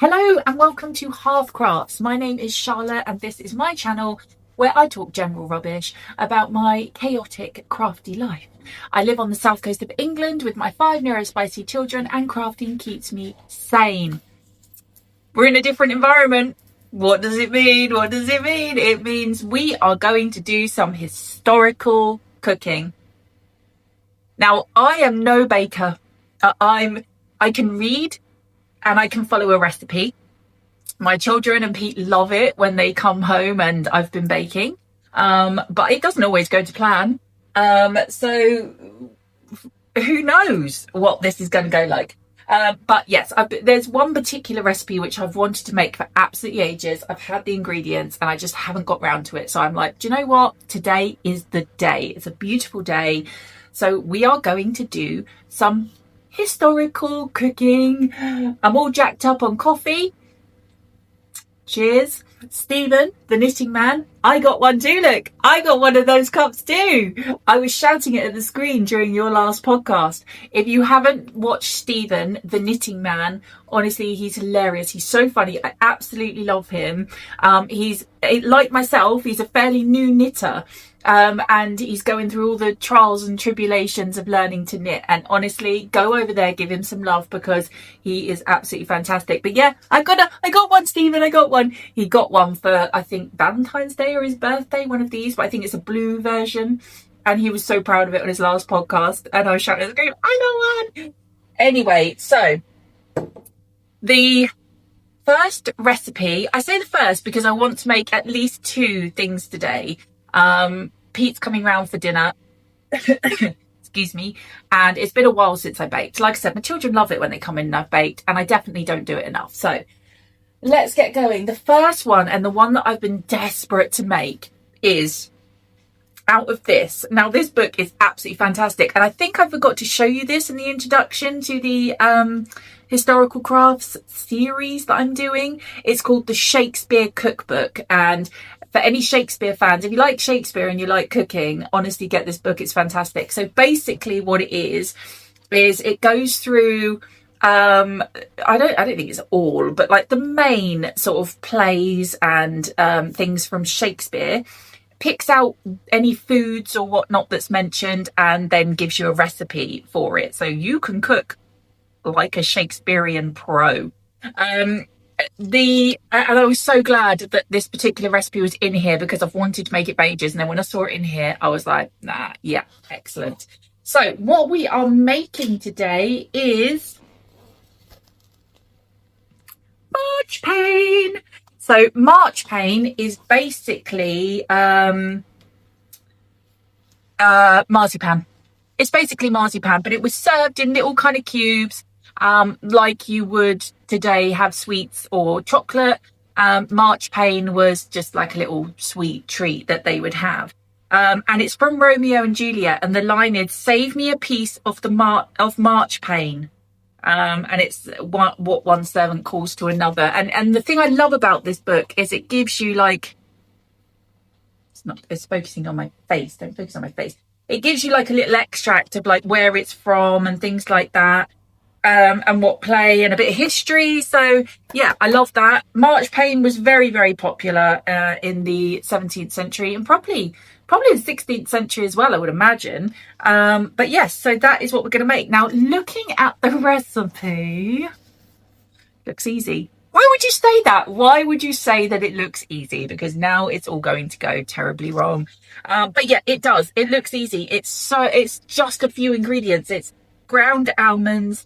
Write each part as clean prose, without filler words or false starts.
Hello and welcome to Half Crafts. My name is Charlotte and this is my channel where I talk general rubbish about my chaotic crafty life. I live on the south coast of England with my 5 neurospicy children and crafting keeps me sane. We're in a different environment. What does it mean? What does it mean? It means we are going to do some historical cooking. Now, I am no baker. I can read and I can follow a recipe. My children and Pete love it when they come home and I've been baking, but it doesn't always go to plan. So who knows what this is going to go like. But yes, there's one particular recipe which I've wanted to make for absolutely ages. I've had the ingredients and I just haven't got round to it. So I'm like, do you know what? Today is the day. It's a beautiful day. So we are going to do some historical cooking. I'm all jacked up on coffee. Cheers. Stephen, the knitting man, I got one too. Look, I got one of those cups too. I was shouting it at the screen during your last podcast. If you haven't watched Stephen, the knitting man, honestly, he's hilarious. He's so funny. I absolutely love him. He's like myself, he's a fairly new knitter. And he's going through all the trials and tribulations of learning to knit, and honestly, go over there, give him some love because he is absolutely fantastic. But yeah, I got one, Stephen. I got one. He got one for, I think, Valentine's Day or his birthday, one of these, but I think it's a blue version, and he was so proud of it on his last podcast, and I was shouting at the screen, I got one. Anyway, so the first recipe, I say the first because I want to make at least 2 things today. Pete's coming round for dinner, excuse me, and it's been a while since I baked. Like I said, my children love it when they come in and I've baked, and I definitely don't do it enough. So let's get going. The first one, and the one that I've been desperate to make, is out of this. Now, this book is absolutely fantastic, and I think I forgot to show you this in the introduction to the historical crafts series that I'm doing. It's called the Shakespeare Cookbook, and for any Shakespeare fans, if you like Shakespeare and you like cooking, honestly, get this book. It's fantastic. So basically what it is it goes through, I don't think it's all, but like the main sort of plays and things from Shakespeare, picks out any foods or whatnot that's mentioned, and then gives you a recipe for it. So you can cook like a Shakespearean pro. And I was so glad that this particular recipe was in here because I've wanted to make it for ages, and then when I saw it in here I was like, nah, yeah, excellent. So what we are making today is Marchpane. So Marchpane is basically marzipan. It's basically marzipan, but it was served in little kind of cubes, like you would today have sweets or chocolate. Marchpane was just like a little sweet treat that they would have. And it's from Romeo and Juliet, and the line is, "Save me a piece of Marchpane." And it's what one servant calls to another. And the thing I love about this book is it gives you like, it's focusing on my face. Don't focus on my face. It gives you like a little extract of like where it's from and things like that. And what play and a bit of history. So yeah, I love that. Marchpane was very, very popular in the 17th century and probably the 16th century as well, I would imagine. But yes, so that is what we're going to make. Now, looking at the recipe, looks easy. Why would you say that? Why would you say that it looks easy? Because now it's all going to go terribly wrong. But yeah, it does. It looks easy. It's just a few ingredients. It's ground almonds,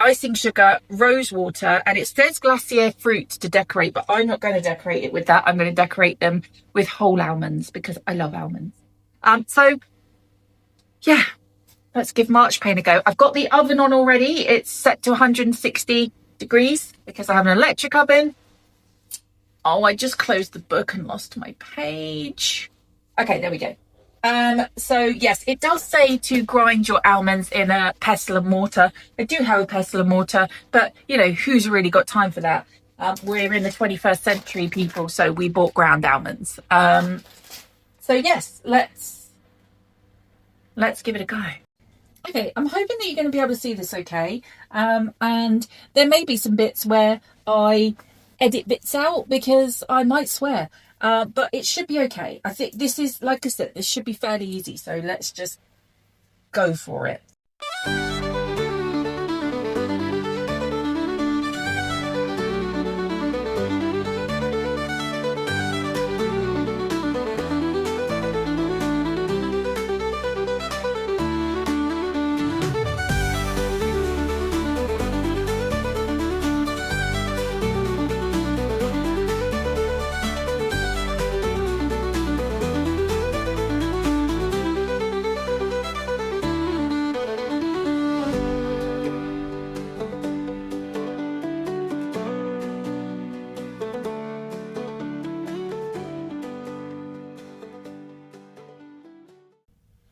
icing sugar, rose water, and it says glacier fruits to decorate, but I'm not going to decorate it with that. I'm going to decorate them with whole almonds because I love almonds. So yeah, let's give Marchpane a go. I've got the oven on already. It's set to 160 degrees because I have an electric oven. Oh, I just closed the book and lost my page. Okay, there we go. So yes, it does say to grind your almonds in a pestle and mortar. I do have a pestle and mortar, but you know, who's really got time for that? We're in the 21st century, people, so we bought ground almonds. So yes, let's give it a go. Okay, I'm hoping that you're going to be able to see this okay. And there may be some bits where I edit bits out because I might swear. But it should be okay. I think this is, like I said, this should be fairly easy. So let's just go for it.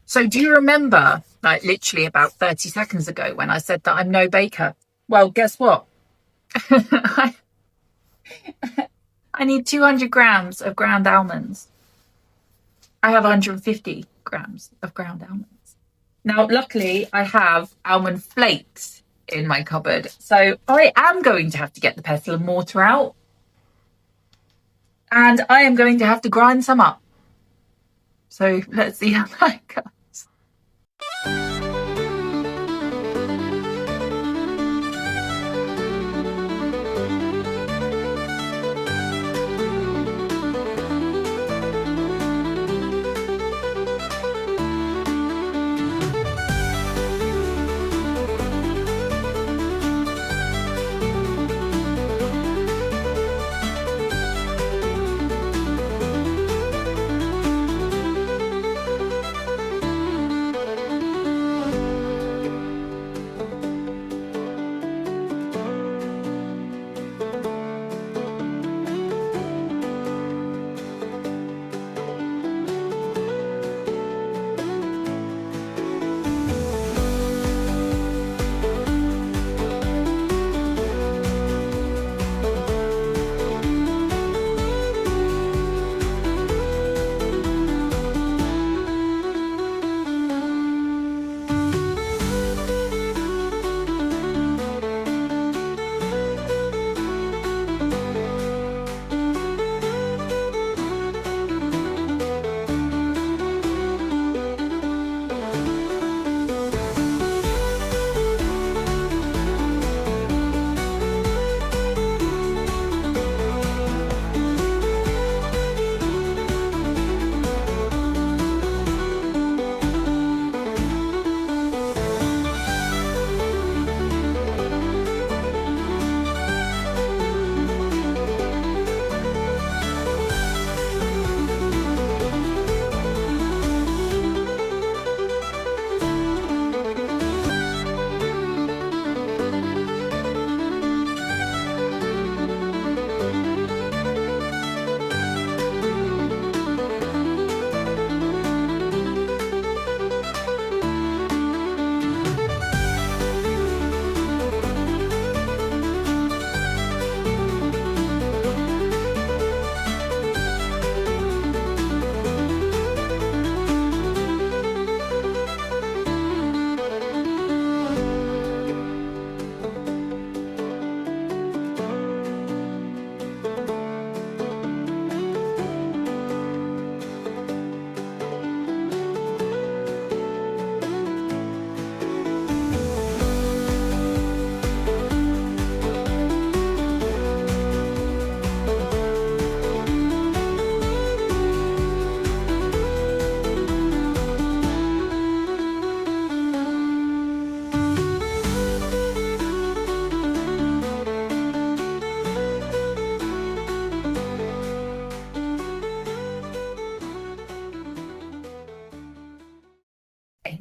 So do you remember, like literally about 30 seconds ago, when I said that I'm no baker? Well, guess what? I need 200 grams of ground almonds. I have 150 grams of ground almonds. Now, luckily, I have almond flakes in my cupboard. So I am going to have to get the pestle and mortar out. And I am going to have to grind some up. So let's see how that goes.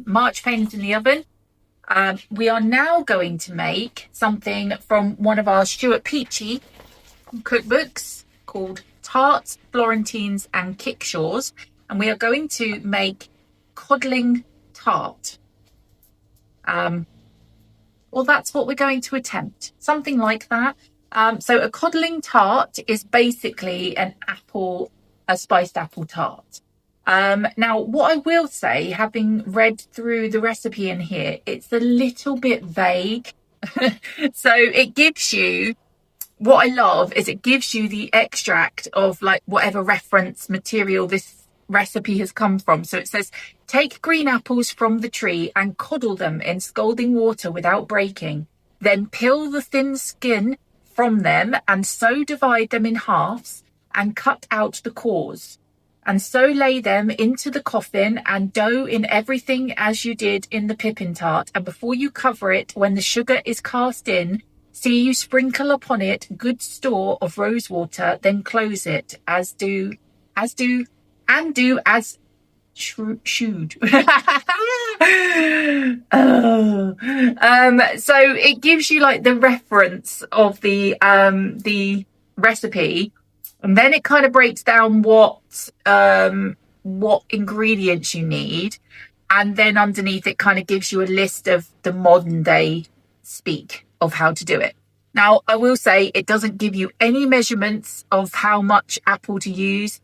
Marchpane is in the oven. We are now going to make something from one of our Stuart Peachy cookbooks called Tart, Florentines and Kickshaws. And we are going to make Codling Tart. Well, that's what we're going to attempt. Something like that. So a Codling Tart is basically a spiced apple tart. Now, what I will say, having read through the recipe in here, it's a little bit vague. So it gives you, what I love is it gives you the extract of like whatever reference material this recipe has come from. So it says, take green apples from the tree and coddle them in scalding water without breaking. Then peel the thin skin from them and so divide them in halves and cut out the cores. And so lay them into the coffin and dough in everything as you did in the pippin tart. And before you cover it, when the sugar is cast in, see you sprinkle upon it good store of rose water, then close it shewed. So it gives you like the reference of the recipe, and then it kind of breaks down what ingredients you need, and then underneath it kind of gives you a list of the modern day speak of how to do it. Now, I will say it doesn't give you any measurements of how much apple to use.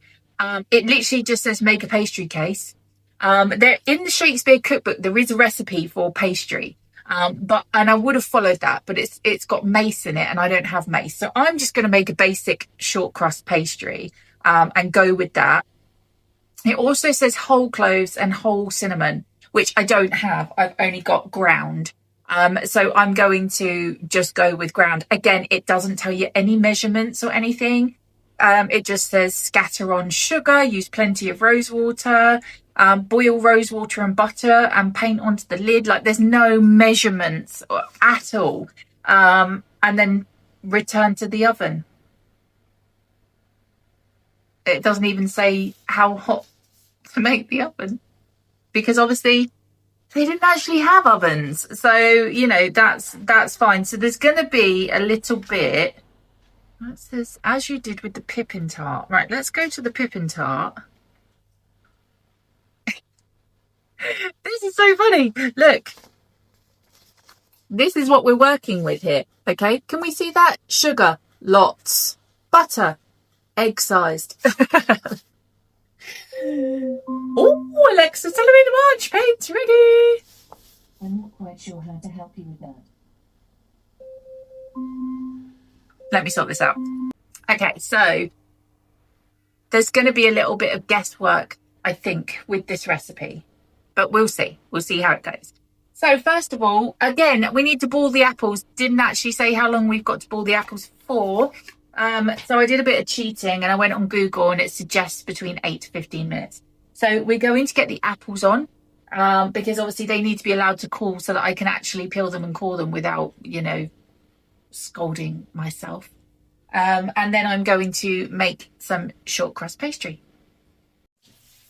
It literally just says make a pastry case. There in the Shakespeare cookbook, there is a recipe for pastry. And I would have followed that, but it's got mace in it and I don't have mace. So I'm just going to make a basic short crust pastry and go with that. It also says whole cloves and whole cinnamon, which I don't have. I've only got ground. So I'm going to just go with ground. Again, it doesn't tell you any measurements or anything. It just says scatter on sugar, use plenty of rose water, boil rose water and butter and paint onto the lid. Like there's no measurements at all. And then return to the oven. It doesn't even say how hot to make the oven, because obviously they didn't actually have ovens. So, you know, that's fine. So there's going to be a little bit. That says, as you did with the pippin tart. Right, let's go to the pippin tart. This is so funny. Look. This is what we're working with here. Okay, can we see that? Sugar, lots. Butter, egg-sized. Oh, Alexa, tell me the Marchpane's ready. I'm not quite sure how to help you with that. Let me sort this out. Okay, so there's going to be a little bit of guesswork, I think, with this recipe, but we'll see. We'll see how it goes. So first of all, again, we need to boil the apples. Didn't actually say how long we've got to boil the apples for. So I did a bit of cheating and I went on Google and it suggests between 8 to 15 minutes. So we're going to get the apples on because obviously they need to be allowed to cool so that I can actually peel them and core them without, you know, scolding myself. And then I'm going to make some short crust pastry.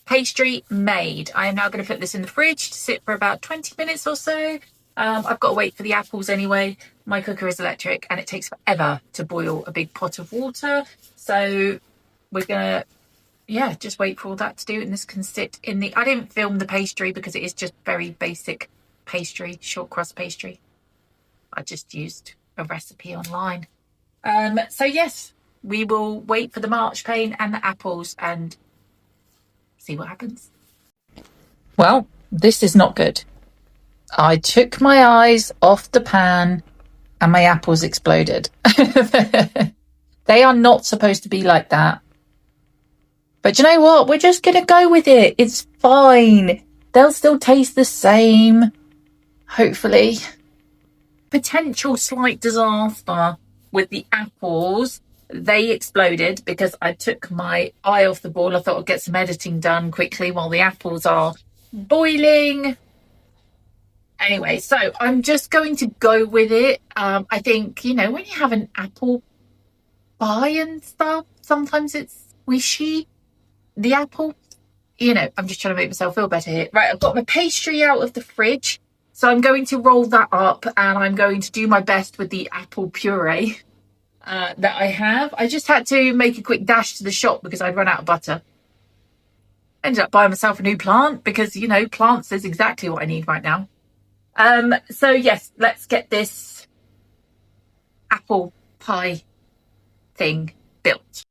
Pastry made. I am now going to put this in the fridge to sit for about 20 minutes or so. I've got to wait for the apples anyway. My cooker is electric and it takes forever to boil a big pot of water. So we're going to, yeah, just wait for all that to do. And this can sit in the, I didn't film the pastry because it is just very basic pastry, short crust pastry. I just used a recipe online. So yes, we will wait for the marchpane and the apples and see what happens. Well, this is not good. I took my eyes off the pan and my apples exploded. They are not supposed to be like that. But you know what? We're just going to go with it. It's fine. They'll still taste the same. Hopefully. Potential slight disaster with the apples. They exploded because I took my eye off the ball. I thought I'd get some editing done quickly while the apples are boiling. Anyway, so I'm just going to go with it. I think, you know, when you have an apple pie and stuff, sometimes it's squishy. The apple, you know, I'm just trying to make myself feel better here. Right, I've got my pastry out of the fridge. So I'm going to roll that up and I'm going to do my best with the apple puree that I have. I just had to make a quick dash to the shop because I'd run out of butter. Ended up buying myself a new plant because, you know, plants is exactly what I need right now. So yes, let's get this apple pie thing built.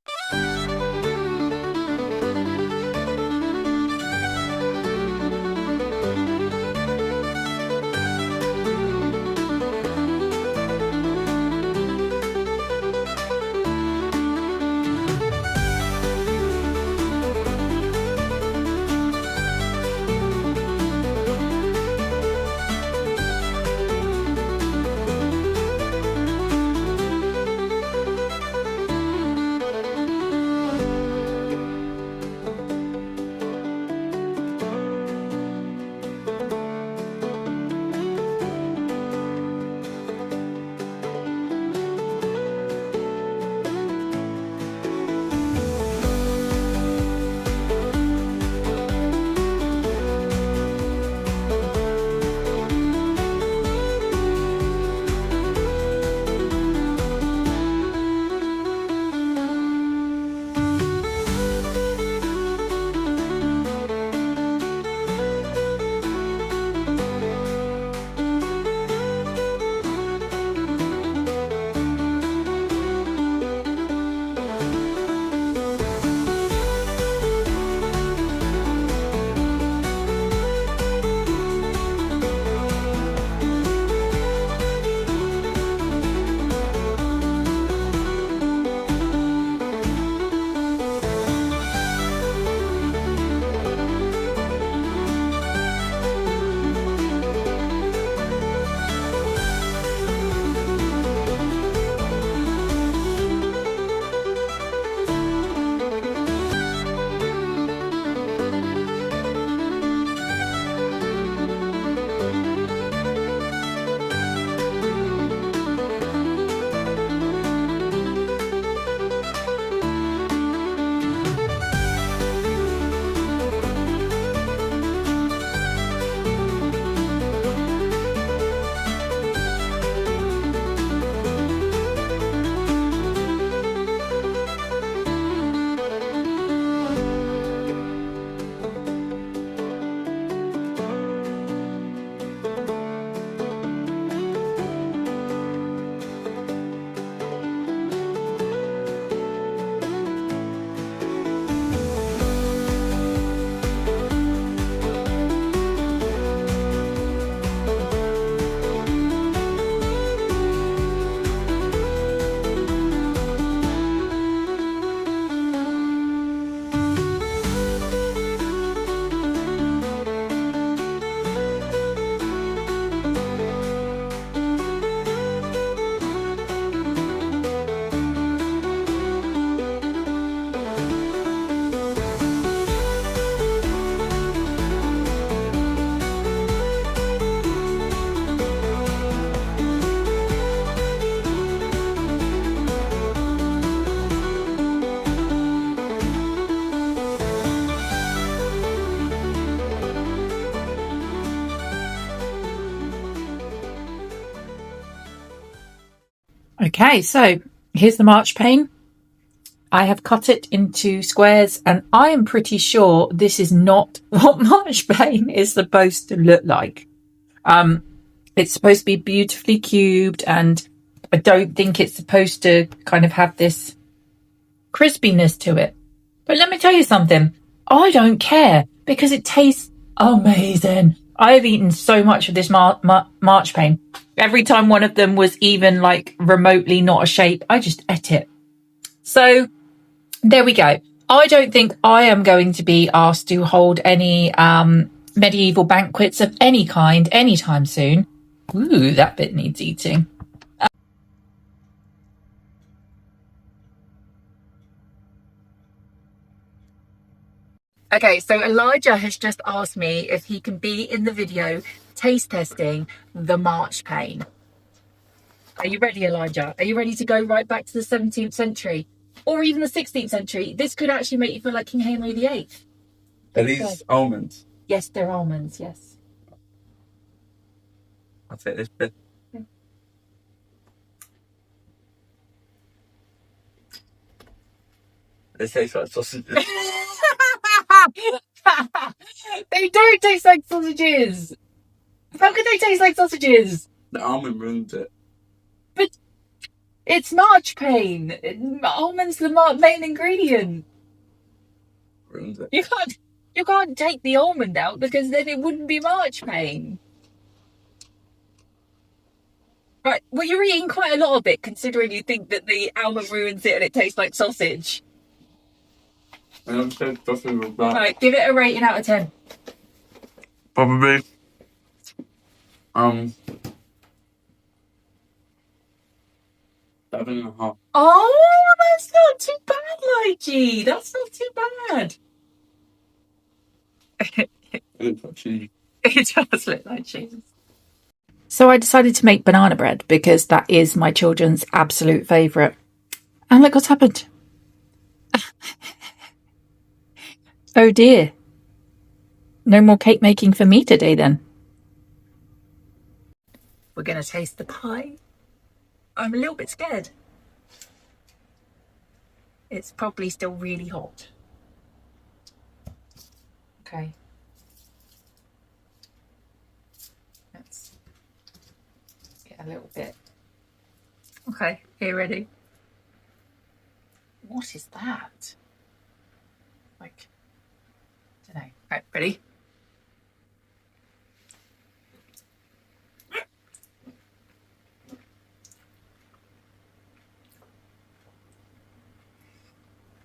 Okay, so here's the Marchpane. I have cut it into squares, and I am pretty sure this is not what Marchpane is supposed to look like. It's supposed to be beautifully cubed, and I don't think it's supposed to kind of have this crispiness to it. But let me tell you something. I don't care because it tastes amazing. I've eaten so much of this Marchpane. Every time one of them was even like remotely not a shape, I just ate it. So there we go. I don't think I am going to be asked to hold any medieval banquets of any kind anytime soon. Ooh, that bit needs eating. Okay, so Elijah has just asked me if he can be in the video taste testing the Marchpane. Are you ready, Elijah? Are you ready to go right back to the 17th century? Or even the 16th century? This could actually make you feel like King Henry VIII. Are these almonds? Yes, they're almonds, yes. I'll take this bit. Okay. They taste like sausages. They don't taste like sausages. How could they taste like sausages? The almond ruins it. But it's Marchpane. Almonds the main ingredient. Ruins it. You can't take the almond out because then it wouldn't be Marchpane. Right, well, you're eating quite a lot of it considering you think that the almond ruins it and it tastes like sausage. I don't taste sausage with that. Right, give it a rating out of 10. Probably. 7.5. Oh, that's not too bad, Lychee. That's not too bad. It looks like cheese. It does look like cheese. So I decided to make banana bread because that is my children's absolute favourite. And look what's happened. Oh dear. No more cake making for me today then. We're going to taste the pie. I'm a little bit scared. It's probably still really hot. Okay. Let's get a little bit. Okay, here, ready? What is that? Like, I don't know. Right, ready?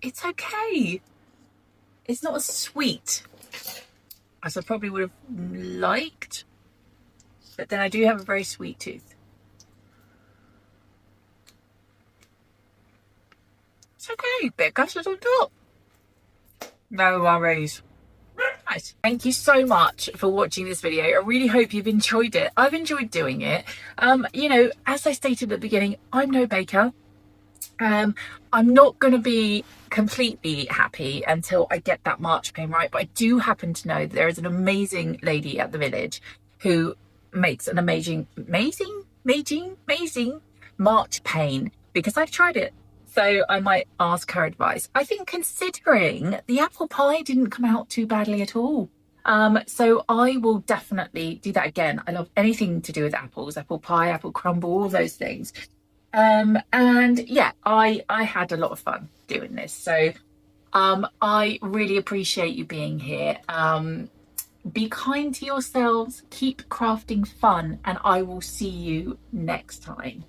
It's okay. It's not as sweet as I probably would have liked, but then I do have a very sweet tooth. It's okay. Bit of custard on top. No worries. Nice. Thank you so much for watching this video. I really hope you've enjoyed it. I've enjoyed doing it. You know, as I stated at the beginning, I'm no baker. I'm not going to be completely happy until I get that Marchpane right, but I do happen to know that there is an amazing lady at the village who makes an amazing Marchpane because I've tried it. So I might ask her advice. I think considering the apple pie didn't come out too badly at all. So I will definitely do that again. I love anything to do with apples, apple pie, apple crumble, all those things. And yeah, I had a lot of fun doing this. So I really appreciate you being here. Be kind to yourselves, keep crafting fun, and I will see you next time.